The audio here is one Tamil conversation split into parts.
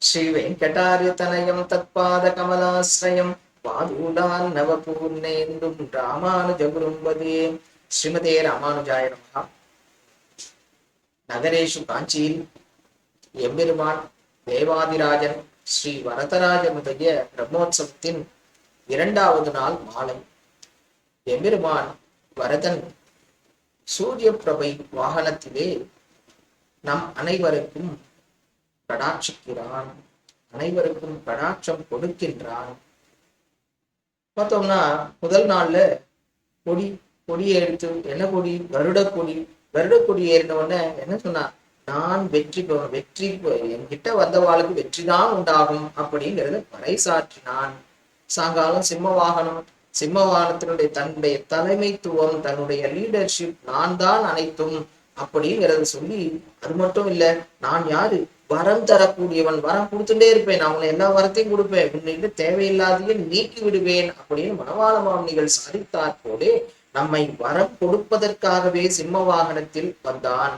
ஸ்ரீ வெங்கடாரியதனயம் தத்பாத கமலாஸ்ரயம் பாதூடான் நவபூர்ணேந்தும் ராமானுஜகுரும்பதே. ஸ்ரீமதே ராமானுஜாய நமஹா. நகரேஷு காஞ்சியில் எம்பெருமான் தேவாதிராஜன் ஸ்ரீ வரதராஜனுடைய பிரம்மோற்சவத்தின் 2வது நாள் மாலை. எம்பெருமான் வரதன் சூரிய பிரபை வாகனத்திலே நம் அனைவருக்கும் கடாட்சிக்கிறான், அனைவருக்கும் கடாட்சம் கொடுக்கின்றான். பார்த்தோம்னா முதல் நாள்ல கொடியை எடுத்து, என்ன கொடி? கருட கொடி. கருட கொடி ஏறின உடனே என்ன சொன்னா, நான் வெற்றி என்கிட்ட வந்தவாளுக்கு வெற்றி தான் உண்டாகும் அப்படிங்கிறத பறைசாற்றினான். சாயங்காலம் சிம்ம வாகனத்தினுடைய தன்னுடைய தலைமைத்துவம், தன்னுடைய லீடர்ஷிப், நான் தான் அனைத்தும் அப்படிங்கிறத சொல்லி, அது மட்டும் இல்ல, நான் யாரு? வரம் தரக்கூடியவன், வரம் கொடுத்துட்டே இருப்பேன், நான் உன்னை எல்லா வரத்தையும் கொடுப்பேன், உன்னிட்டு தேவையில்லாதையே நீக்கி விடுவேன் அப்படின்னு மணவாள மாமுனிகள் சாதித்தாற் போலே நம்மை வரம் கொடுப்பதற்காகவே சிம்ம வாகனத்தில் வந்தான்.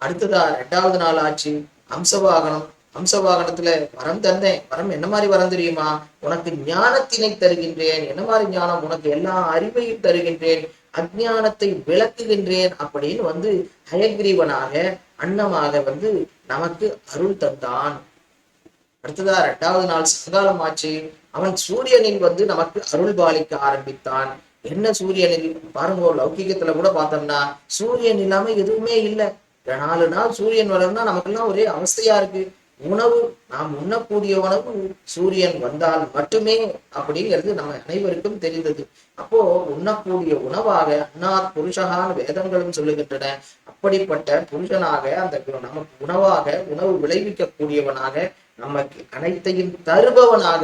அடுத்ததா 2வது நாள் ஆச்சு, அம்சவாகனம். அம்சவாகனத்துல வரம் தந்தேன். வரம் என்ன மாதிரி வரம் தெரியுமா? உனக்கு ஞானத்தினை தருகின்றேன். என்ன மாதிரி ஞானம்? உனக்கு எல்லா அறிவையும் தருகின்றேன், அஜ்ஞானத்தை விளக்குகின்றேன் அப்படின்னு ஹயக்ரீவனாக அன்னமாக நமக்கு அருள் தந்தான். அடுத்ததா 2வது நாள் சாயங்காலம் ஆச்சு. அவன் சூரியனில் நமக்கு அருள் பாலிக்க ஆரம்பித்தான். என்ன சூரியனில்? பாருங்க, லௌகிகத்துல கூட பார்த்தோம்னா சூரியன் இல்லாம எதுவுமே இல்லை. 4 நாள் சூரியன் வளர்ந்தா நமக்கெல்லாம் ஒரே அவஸ்தையா இருக்கு. உணவு, நாம் உண்ணக்கூடிய உணவு சூரியன் வந்தால் மட்டுமே அப்படிங்கிறது நம்ம அனைவருக்கும் தெரிந்தது. அப்போ உண்ணக்கூடிய உணவாக அன்னாத் புருஷகான வேதங்களும் சொல்லுகின்றன. அப்படிப்பட்ட புருஷனாக நமக்கு உணவு விளைவிக்க கூடியவனாக, நமக்கு அனைத்தையும் தருபவனாக,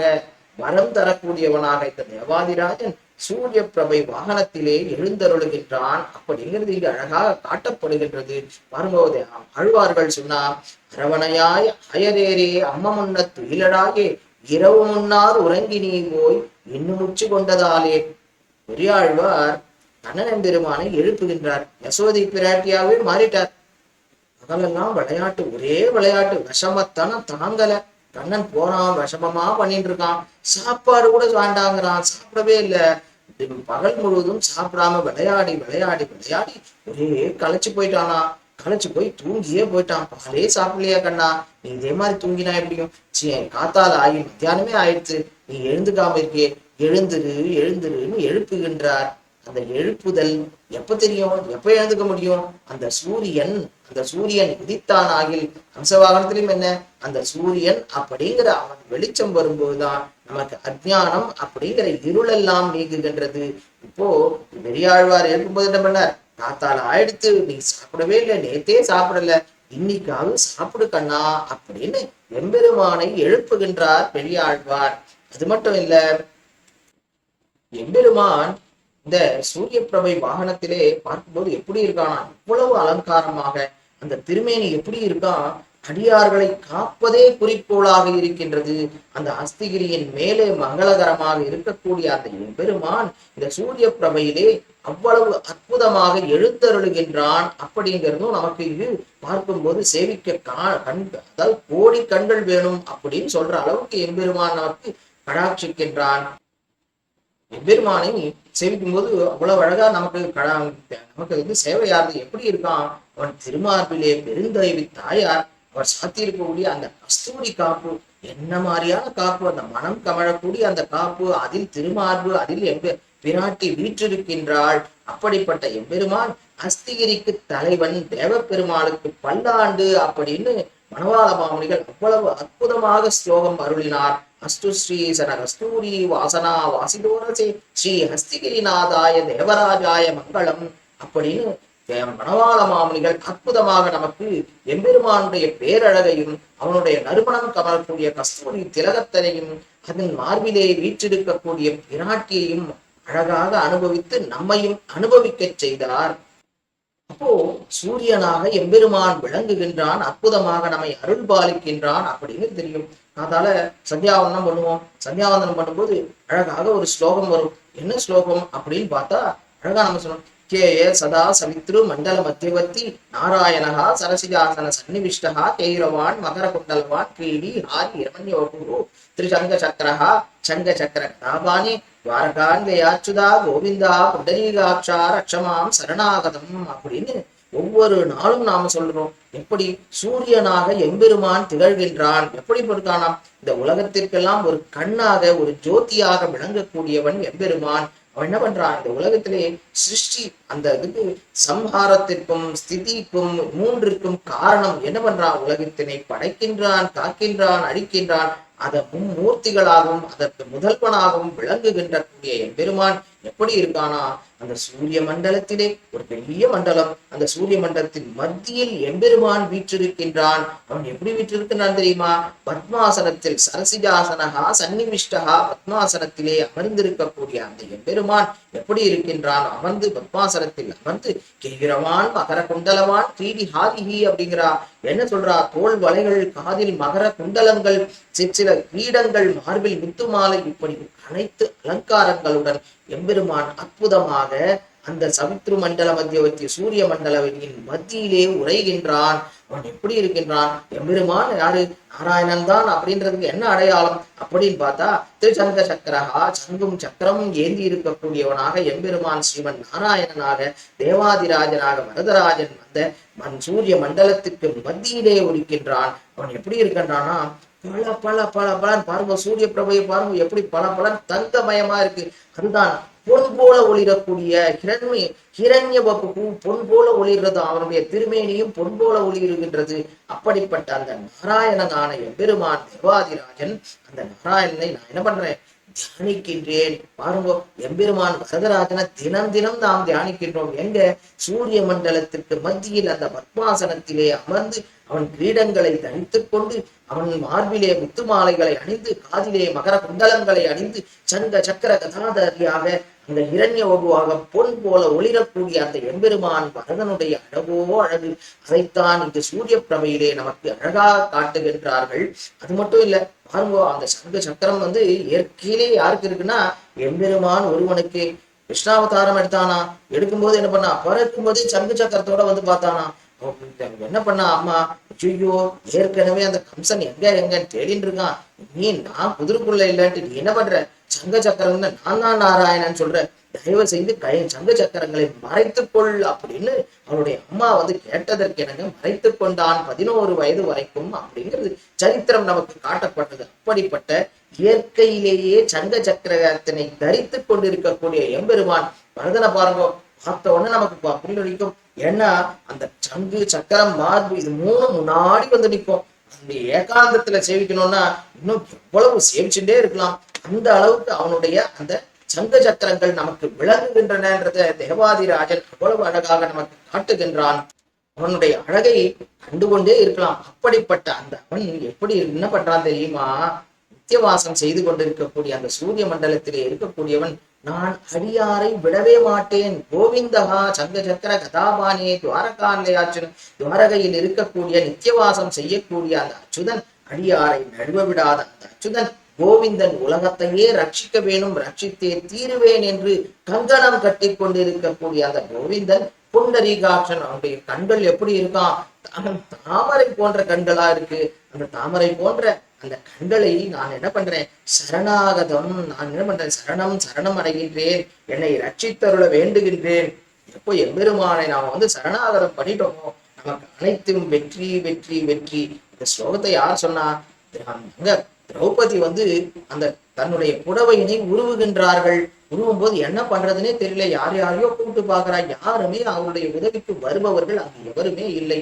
வரம் தரக்கூடியவனாக இந்த தேவாதிராஜன் சூரிய பிரபை வாகனத்திலே எழுந்தருளுகின்றான் அப்படிங்கிறது இங்கு அழகாக காட்டப்படுகின்றது. வரும்போது ஆழ்வார்கள் சொன்னா, அரவணையாய் அயரேரே அம்ம முன்ன துயிலடாயே இரவு முன்னார் உறங்கி நீ போய் இன்னும் உச்சி கொண்டதாலே. பெரியாழ்வார் கண்ணன் பெருமானை எழுப்புகின்றார். யசோதை பிராட்டியாவே மாறிட்டார். பகலெல்லாம் விளையாட்டு, ஒரே விளையாட்டு, விஷமத்தனம் தாங்கல. கண்ணன் போறான், விஷமமா பண்ணிட்டு இருக்கான். சாப்பாடு கூட வேண்டாங்கிறான், சாப்பிடவே இல்லை. பகல் முழுவதும் சாப்பிடாம விளையாடி விளையாடி விளையாடி ஒரே களைச்சு போயிட்டானா. களைச்சு போய் தூங்கியே போயிட்டான். பாலே சாப்பிடலையா கண்ணா? நீ இதே மாதிரி தூங்கினா எப்படியும்? காத்தால ஆகி மத்தியானமே ஆயிடுச்சு, நீ எழுந்துக்காம இருக்கே, எழுந்துரு எழுந்துருன்னு எழுப்புகின்றார். அந்த எழுப்புதல் எப்ப தெரியும்? எப்ப எழுந்துக்க முடியும்? அந்த சூரியன் உதித்தான் ஆகில். அம்சவாகனத்திலும் என்ன, அந்த சூரியன் அப்படிங்கிற அவன் வெளிச்சம் வரும்போதுதான் நமக்கு அஜ்ஞானம் அப்படிங்கிற இருளெல்லாம் நீங்குகின்றது. இப்போ பெரியாழ்வார் எழுப்பும்போது என்ன பண்ணார்? காத்தால ஆயிடுத்து, நீ சாப்பிடவே இல்லை, நேத்தே சாப்பிடல, இன்னைக்காவது சாப்பிடு கண்ணா அப்படின்னு எம்பெருமானை எழுப்புகின்றார் பெரியாழ்வார். அது மட்டும் இல்ல, எம்பெருமான் இந்த சூரிய பிரபை வாகனத்திலே பார்க்கும்போது எப்படி இருக்கானா, இவ்வளவு அலங்காரமாக அந்த திருமேனி எப்படி இருக்கான். அடியார்களை காப்பதே குறிக்கோளாக இருக்கின்றது. அந்த அஸ்திகிரியின் மேலே மங்களகரமாக இருக்கக்கூடிய அந்த எம்பெருமான் இந்த சூரிய பிரபையிலே அவ்வளவு அற்புதமாக எழுந்தருளுகின்றான் அப்படிங்கிறதும் நமக்கு இது பார்க்கும்போது சேவிக்க அதாவது கோடி கண்கள் வேணும் அப்படின்னு சொல்ற அளவுக்கு எம்பெருமான் நமக்கு கடாட்சிக்கின்றான். எம்பெருமானை சேவிக்கும் போது அவ்வளவு அழகா நமக்கு சேவையாவது எப்படி இருக்கான். அவன் திருமார்பிலே பெருந்தேவி தாயார் அவர் சாத்தியிருக்கக்கூடிய அந்த கஸ்தூரி காப்பு, என்ன மாதிரியான காப்பு, அந்த மனம் கமழக்கூடிய அந்த காப்பு, அதில் திருமார்பு, அதில் பிராட்டி வீற்றிருக்கின்றாள். அப்படிப்பட்ட எம்பெருமான் அஸ்திகிரிக்கு தலைவன், தேவ பெருமாளுக்கு பல்லாண்டு அப்படின்னு மணவாள மாமுனிகள் அவ்வளவு அற்புதமாக ஸ்லோகம் அருளினார். அஸ்து ஸ்ரீ சன கஸ்தூரி வாசனா வாசிதோரசே ஸ்ரீ ஹஸ்திகிரிநாதாய தேவராஜாய மங்களம் அப்படின்னு மணவாள மாமுனிகள் அற்புதமாக நமக்கு எம்பெருமானுடைய பேரழகையும், அவனுடைய நறுமணம் கமலக்கூடிய கஸ்தூரி திலகத்தனையும், அதன் மார்பிலே வீற்றிருக்கக்கூடிய பிராட்டியையும் அழகாக அனுபவித்து நம்மையும் அனுபவிக்க செய்தார். அப்போ சூரியனாக எம்பெருமான் விளங்குகின்றான், அற்புதமாக நம்மை அருள் பாலிக்கின்றான் அப்படின்னு தெரியும். அதனால சந்தியாவந்தனம் பண்ணுவோம். சந்தியாவந்தனம் பண்ணும்போது அழகாக ஒரு ஸ்லோகம் வரும். என்ன ஸ்லோகம் அப்படின்னு பார்த்தா, அழகா நம்ம சொல்லணும், கேய சதா சவித்ரு மண்டல மத்தியவர்த்தி நாராயணஹா சரசிஜாசன சன்னிவிஷ்டஹா கைரவான் மகர குண்டலவான் கிரீடி ஹாரி இரமண்யோகுரு திரிசங்க சக்கரஹா சங்க சக்கர கதாபானி துவாரகான்வயாச்சுதா கோவிந்தா புண்டரீகாட்சா ரக்ஷமாம் சரணாகதம் அப்படின்னு ஒவ்வொரு நாளும் நாம சொல்றோம். எப்படி சூரியனாக எம்பெருமான் திகழ்கின்றான், எப்படி பொறுத்தானாம் இந்த உலகத்திற்கெல்லாம் ஒரு கண்ணாக ஒரு ஜோதியாக விளங்கக்கூடியவன் எம்பெருமான். அவன் என்ன பண்றான், இந்த உலகத்திலே சிருஷ்டி அந்த இதுக்கு சம்ஹாரத்திற்கும் ஸ்திதிக்கும் மூன்றிற்கும் காரணம் என்ன பண்றான், உலகத்தினை படைக்கின்றான், காக்கின்றான், அழிக்கின்றான். அதை மும்மூர்த்திகளாகவும் அதற்கு முதல்வனாகவும் விளங்குகின்ற கூடிய எம்பெருமான் எப்படி இருக்கானா, அந்த சூரிய மண்டலத்திலே ஒரு பெரிய மண்டலம், அந்த சூரிய மண்டலத்தின் மத்தியில் எம்பெருமான் வீற்றிருக்கின்றான். அவன் எப்படி வீற்றிருக்கிறான் தெரியுமா, பத்மாசனத்தில் சரசிஜாசனகா சன்னிவிஷ்டகா பத்மாசனத்திலே அமர்ந்திருக்கக்கூடிய அந்த எம்பெருமான் எப்படி இருக்கின்றான், அமர்ந்து பத்மாசனத்தில் அமர்ந்து கிரீரவான் மகர குண்டலவான் கிரீடி ஹாதிஹி அப்படிங்கிறா. என்ன சொல்றா, தோல் வளைகள், காதில் மகர குண்டலங்கள், சிற்சில கிரீடங்கள், மார்பில் முத்து மாலை, இப்படி அனைத்து அலங்காரங்களுடன் எம்பெருமான் அற்புதமாக அந்த சவித்ரு மண்டல மத்தியவர்த்தி சூரிய மண்டலவெளியின் மத்தியிலே உரைகின்றான். அவன் எப்படி இருக்கின்றான், எம்பெருமான் யாரு, நாராயணன் தான் அப்படின்றதுக்கு என்ன அடையாளம் அப்படின்னு பார்த்தா, திருச்சங்க சக்கரஹா சங்கும் சக்கரமும் ஏந்தி இருக்கக்கூடியவனாக எம்பெருமான் ஸ்ரீமன் நாராயணனாக தேவாதிராஜனாக வரதராஜன் வந்த சூரிய மண்டலத்திற்கு மத்தியிலே ஒலிக்கின்றான். அவன் எப்படி இருக்கின்றானா, பல பல பல பலன் பாருங்க, சூரிய பிரபையை பாருங்க எப்படி பல பலன் தங்கமயமா இருக்கு. அதுதான் பொன் போல ஒளிரக்கூடிய ஹிரண்ய வபு பொன் போல ஒளிர்றது, அவனுடைய திருமேனியும் பொன் போல ஒளிருகின்றது. அப்படிப்பட்ட அந்த நாராயணனான எம்பெருமான் தேவாதிராஜன், அந்த நாராயணனை நான் என்ன பண்றேன், தியானிக்கின்றேன். பாருங்க, எம்பெருமான் வரதராஜனை தினம் தினம் நாம் தியானிக்கின்றோம். எங்க, சூரிய மண்டலத்திற்கு மத்தியில் அந்த பத்மாசனத்திலே அமர்ந்து அவன் கிரீடங்களை தரித்துக் கொண்டு அவன் மார்பிலே முத்து மாலைகளை அணிந்து காதிலே மகர குண்டலங்களை அணிந்து சங்க சக்கர கதாதாரியாக அந்த இரண்ய வகுவாக பொன் போல ஒளிரக்கூடிய அந்த எம்பெருமான் வரதனுடைய அழகோ அழகு. அதைத்தான் இந்த சூரிய பிரமையிலே நமக்கு அழகாக காட்டுகின்றார்கள். அது மட்டும் இல்ல, பாருங்க, அந்த சங்க சக்கரம் இயற்கையிலே யாருக்கு இருக்குன்னா எம்பெருமான் ஒருவனுக்கு. கிருஷ்ணாவதாரம் எடுத்தானா, எடுக்கும்போது என்ன பண்ணா, பறக்கும் போதே சங்கு சக்கரத்தோட பார்த்தானா. என்ன பண்ணா அம்மா, ஐயோ ஏற்கனவே அந்த கம்சன் எங்கன்னு தேடின்னு இருக்கான், நீ நான் குதிரைக்குள்ள இல்லன்ட்டு நீ என்ன பண்ற, சங்க சக்கரம் நான் தான் நாராயணன் சொல்ற, தயவு செய்து சங்க சக்கரங்களை மறைத்துக்கொள் அப்படின்னு அவனுடைய அம்மா கேட்டதற்கு எனக்கு மறைத்து கொண்டான் 11 வயது வரைக்கும் அப்படிங்கிறது சரித்திரம் நமக்கு காட்டப்பட்டது. அப்படிப்பட்ட இயற்கையிலேயே சங்க சக்கரத்தினை தரித்து கொண்டிருக்கக்கூடிய எம்பெருமான் வரதனை பாருங்க, பார்த்த உடனே நமக்கு புரியும். ஏன்னா அந்த சங்கு சக்கரம் மார்பு இது மூணு முன்னாடி நிற்கும். அந்த ஏகாந்தத்துல சேவிக்கணும்னா இன்னும் எவ்வளவு சேவிச்சுட்டே இருக்கலாம். அந்த அளவுக்கு அவனுடைய அந்த சங்க சக்கரங்கள் நமக்கு விளங்குகின்றனன்றத தேவாதிராஜன் அவ்வளவு அழகாக நமக்கு காட்டுகின்றான். அவனுடைய அழகை கண்டுகொண்டே இருக்கலாம். அப்படிப்பட்ட அந்த அவன் எப்படி என்ன பண்றான் தெரியுமா, நித்தியவாசம் செய்து கொண்டிருக்கக்கூடிய அந்த சூரிய மண்டலத்திலே இருக்கக்கூடியவன், நான் அடியாரை விடவே மாட்டேன், கோவிந்தகா சங்க சக்கர கதாபானியை துவாரகான்லையாச்சுன், துவாரகையில் இருக்கக்கூடிய நித்தியவாசம் செய்யக்கூடிய அந்த அச்சுதன், அடியாரை நழுவ விடாத அந்த அச்சுதன் கோவிந்தன், உலகத்தையே ரட்சிக்க வேணும், ரட்சித்தே தீருவேன் என்று கங்கணம் கட்டி கொண்டிருக்கக்கூடிய அந்த கோவிந்தன் புண்டரீகாட்சன். அவனுடைய கண்கள் எப்படி இருக்கான், தாமரை போன்ற கண்களா இருக்கு. அந்த தாமரை போன்ற அந்த கண்களை நான் என்ன பண்றேன், சரணாகதம், நான் என்ன பண்றேன், சரணம் அடைகின்றேன், என்னை ரட்சித்தருள வேண்டுகின்றேன். எப்போ எம்பெருமானை நாம சரணாகதம் பண்ணிட்டோமோ நமக்கு அனைத்தும் வெற்றி வெற்றி வெற்றி. இந்த ஸ்லோகத்தை யார் சொன்னா, அங்க திரௌபதி அந்த தன்னுடைய புடவையினை உருவுகின்றார்கள். உருவும் போது என்ன பண்றதுன்னே தெரியல, யாரையோ கூப்பிட்டு பாக்குறா, யாருமே அவருடைய உதவிக்கு வருபவர்கள் அங்கு எவருமே இல்லை.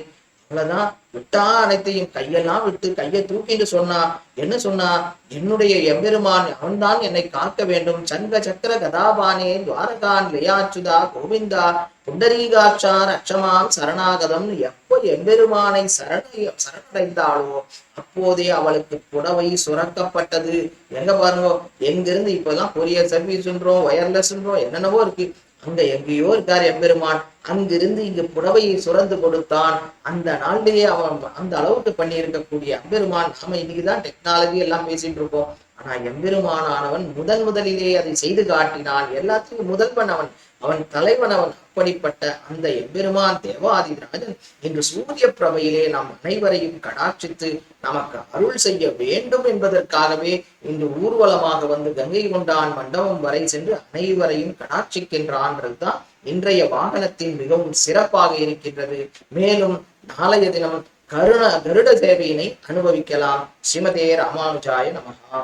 அவ்வளவுதான், விட்டா அனைத்தையும் கையெல்லாம் விட்டு கையை தூக்கிட்டு சொன்னா, என்ன சொன்னா, என்னுடைய எம்பெருமான் அவன்தான் என்னை காக்க வேண்டும், சங்க சக்கர கதாபானே துவாரகான் லயாச்சுதா கோவிந்தா புண்டரீகாட்சா ரட்சமாம் சரணாகதம். எப்போ எம்பெருமானை சரணடைந்தாளோ அப்போதே அவளுக்கு புடவை சுரக்கப்பட்டது. எங்க பாருங்க, எங்கிருந்து இப்பெல்லாம் கொரியர் சர்வீஸ்ன்றோம், வயர்லெஸ்ன்றோம், என்னென்னவோ இருக்கு. அங்க எங்கேயோ இருக்கார் எம்பெருமான், அங்கிருந்து இங்கு புடவையை சுரந்து கொடுத்தான். அந்த நாளிலேயே அவன் அந்த அளவுக்கு பண்ணி இருக்கக்கூடிய எம்பெருமான். நாம இன்னைக்குதான் டெக்னாலஜி எல்லாம் பேசிட்டு இருக்கோம். ஆனா எம்பெருமானானவன் முதலிலே அதை செய்து காட்டினான். எல்லாத்துக்கும் முதல்வன் அவன், அவன் தலைவன் அவன். அப்படிப்பட்ட அந்த எம்பெருமான் தேவாதிராஜன் இன்று சூரிய பிரபையிலே நாம் அனைவரையும் கடாட்சித்து நமக்கு அருள் செய்ய வேண்டும் என்பதற்காகவே இன்று ஊர்வலமாக வந்து கங்கை கொண்டான் மண்டபம் வரை சென்று அனைவரையும் கடாட்சிக்கின்றான்றதுதான் இன்றைய வாகனத்தின் மிகவும் சிறப்பாக இருக்கின்றது. மேலும் நாளைய தினம் கருட சேவையினை அனுபவிக்கலாம். ஸ்ரீமதே ராமானுஜாய நமஹா.